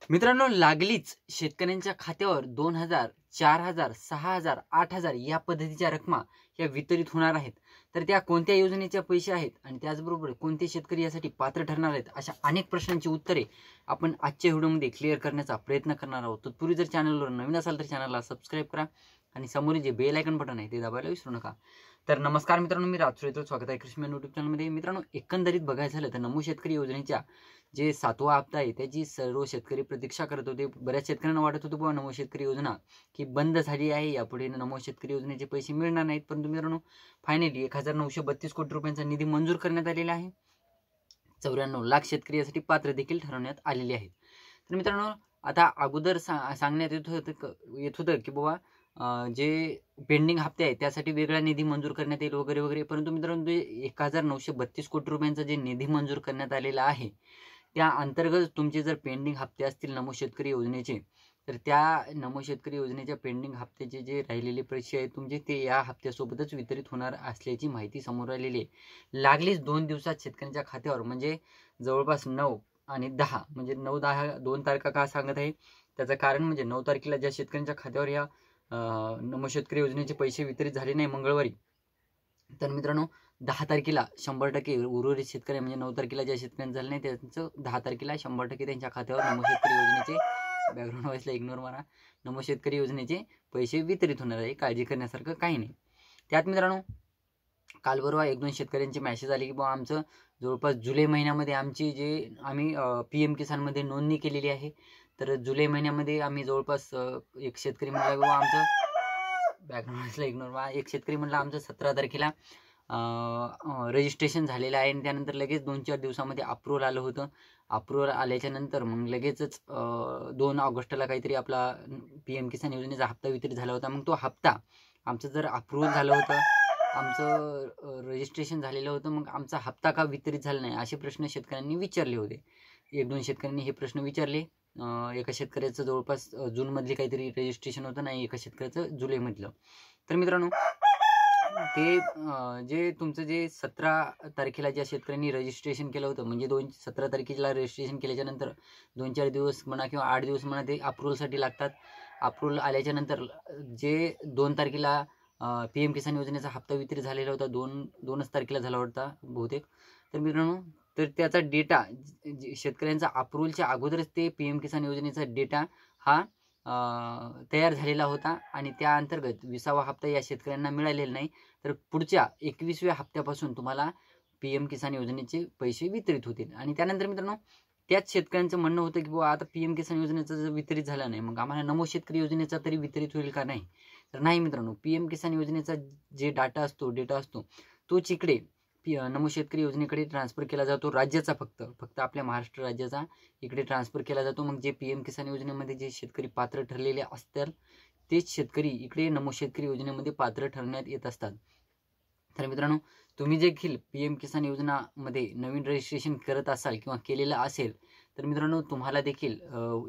मित्रांनो, लागलीच शेतकऱ्यांच्या खात्यावर 2000, 4000, 6000, 8000 या पद्धतीच्या रकमा या वितरित होणार आहेत। तर त्या कोणत्या योजनेचे पैसे आहेत आणि त्याचबरोबर कोणते शेतकरी यासाठी पात्र ठरणार आहेत, अशा अनेक प्रश्नांची उत्तरे आपण आजच्या व्हिडिओमध्ये क्लिअर करण्याचा प्रयत्न करणार आहोत। तत्पूर्वी जर चॅनलवर नवीन असाल तर चॅनलला सबस्क्राइब करा आणि समोरील जे बेल आयकॉन बटन आहे ते दाबायला विसरू नका। तर नमस्कार मित्रांनो, मी राजश्री, स्वागत आहे कृषी यूट्यूब चॅनलमध्ये। मित्रांनो, एकंदरीत बघायचं झालं तर नमो शेतकरी योजनेच्या जे 7वा हप्ता आहे त्याची सर्व शेतकरी प्रतीक्षा करत होते। बऱ्याच शेतकऱ्यांना वाटत होतं बुवा नमो शेतकरी योजना की बंद झाली आहे, यापुढे नमो शेतकरी योजनेचे पैसे मिळणार नाहीत। परंतु मित्रांनो, फायनली 1932 कोटी रुपयांचा निधी मंजूर करण्यात आलेला आहे। 94 लाख शेतकरी यासाठी पात्र देखील ठरवण्यात आलेले आहेत। तर मित्रांनो, आता अगोदर सांगण्यात येत होतं की बाबा जे पेंडिंग हप्ते आहेत त्यासाठी वेगळा निधी मंजूर करण्यात येईल वगैरे वगैरे। परंतु मित्रांनो, 1932 कोटी रुपयांचा जे निधी मंजूर करण्यात आलेला आहे त्या अंतर्गत तुमचे जर पेंडिंग हप्ते असतील नमो शेतकरी योजनेचे, तर त्या नमो शेतकरी योजनेच्या पेंडिंग हप्त्याचे जे राहिलेले पैसे आहेत तुमचे ते या हप्त्यासोबतच वितरित होणार असल्याची माहिती समोर आलेली आहे। लागलीच 2 दिवसात शेतकऱ्यांच्या खात्यावर म्हणजे जवळपास 9 आणि 10 म्हणजे 9-10 2 तारखा का सांगत आहे त्याचं कारण म्हणजे 9 तारखेला ज्या शेतकऱ्यांच्या खात्यावर या नमो शेतकरी योजनेचे पैसे वितरित झाले नाही मंगळवारी, तर मित्रांनो 10 तारखेला 100% उर्वरित शेतकरी म्हणजे 9 तारखेला ज्या शेतकऱ्यांचं झालं नाही त्यांचं 10 तारखेला 100% त्यांच्या खात्यावर नमो शेतकरी योजनेचे बॅकग्राऊंड व्हॉइसला इग्नोर मारा, नमो शेतकरी योजनेचे पैसे वितरित होणार आहे। काळजी करण्यासारखं काही नाही त्यात। मित्रांनो, काल परवा 1-2 शेतकऱ्यांचे मेसेज आले की बाबा आमचं जवळपास जुलै महिन्यामध्ये आमची जे आम्ही PM किसानमध्ये नोंदणी केलेली आहे, तर जुलै महिन्यामध्ये आम्ही जवळपास एक शेतकरी म्हणला बाबा आमचं बॅकग्राऊंड व्हॉइसला इग्नोर मारा, एक शेतकरी म्हणला आमचं 17 तारखेला रजिस्ट्रेशन झालेलं आहे आणि त्यानंतर लगेच 2-4 दिवसामध्ये अप्रूव्हल आलं होतं। अप्रूव्हल आल्याच्या नंतर मग लगेचच 2 ऑगस्टला काहीतरी आपला PM किसान योजनेचा हप्ता वितरित झाला होता। मग तो हप्ता आमचं जर अप्रूव्हल झालं होतं, आमचं रजिस्ट्रेशन झालेलं होतं, मग आमचा हप्ता का वितरित झाला नाही असे प्रश्न शेतकऱ्यांनी विचारले होते। 1-2 शेतकऱ्यांनी हे प्रश्न विचारले। एका शेतकऱ्याचं जवळपास जूनमधले काहीतरी रजिस्ट्रेशन होतं नाही, एका शेतकऱ्याचं जुलैमधलं। तर मित्रांनो, ते जे तुमचं जे 17 तारखेला ज्या शेतकऱ्यांनी रजिस्ट्रेशन केलं होतं म्हणजे 17 तारखेला रजिस्ट्रेशन केल्याच्या नंतर 2-4 दिवस म्हणा किंवा 8 दिवस म्हणा ते अप्रूव्हलसाठी लागतात। अप्रूव्हल आल्याच्या नंतर जे 2 तारखेला PM किसान योजनेचा हप्ता वितरित झालेला होता, 2च तारखेला झाला होता बहुतेक। तर मित्रांनो, तर त्याचा डेटा शेतकऱ्यांचा अप्रूव्हलच्या अगोदरच ते PM किसान योजनेचा डेटा हा तयार झालेला होता आणि त्या अंतर्गत 20वा हप्ता या शेतकऱ्यांना मिळालेला नाही। तर पुढच्या 21व्या हप्त्यापासून तुम्हाला PM किसान योजनेचे पैसे वितरित होतील। आणि त्यानंतर मित्रांनो, त्याच शेतकऱ्यांचं म्हणणं होतं की बाबा आता PM किसान योजनेचा जर वितरित झाला नाही मग आम्हाला नमो शेतकरी योजनेचा तरी वितरित होईल का नाही? तर नाही मित्रांनो, PM किसान योजनेचा जे डेटा असतो तोच इकडे नमो शेतकरी योजनेकडे ट्रान्सफर केला जातो, राज्याचा फक्त आपल्या महाराष्ट्र राज्याचा इकडे ट्रान्सफर केला जातो। मग जे PM किसान योजनेमध्ये जे शेतकरी पात्र ठरलेले असतात तेच शेतकरी इकडे नमो शेतकरी योजनेमध्ये पात्र ठरण्यात येत असतात। तर मित्रांनो, तुम्ही देखील PM किसान योजनामध्ये नवीन रजिस्ट्रेशन करत असाल किंवा केलेलं असेल तर मित्रांनो, तुम्हाला देखील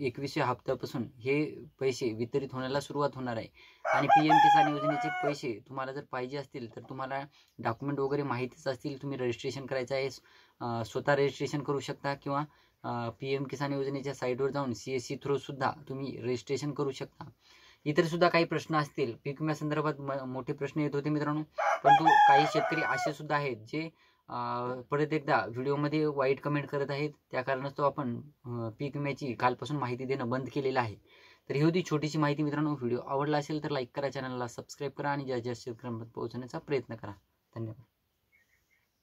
21व्या हप्त्यापासून हे पैसे वितरित होण्याला सुरुवात होणार आहे। आणि PM किसान योजनेचे पैसे तुम्हाला जर पाहिजे असतील तर तुम्हाला डॉक्युमेंट वगैरे माहितीच असतील, तुम्ही रजिस्ट्रेशन करायचं आहे, स्वतः रजिस्ट्रेशन करू शकता किंवा PM किसान योजनेच्या साईटवर जाऊन CSC थ्रू सुद्धा तुम्ही रजिस्ट्रेशन करू शकता। इतर सुद्धा काही प्रश्न असतील, पीक विम्यासंदर्भात मोठे प्रश्न येत होते मित्रांनो, परंतु काही शेतकरी असे सुद्धा आहेत जे परत एकदा व्हिडिओमध्ये वाईट कमेंट करत आहेत। त्या कारणास्तव आपण पीक विम्याची कालपासून माहिती देणं बंद केलेलं आहे। तर ही होती छोटीशी माहिती मित्रांनो। व्हिडिओ आवडला असेल तर लाईक करा, चॅनलला सबस्क्राईब करा आणि जास्तीत जास्त शेतकऱ्यांपर्यंत पोहोचण्याचा प्रयत्न करा। धन्यवाद।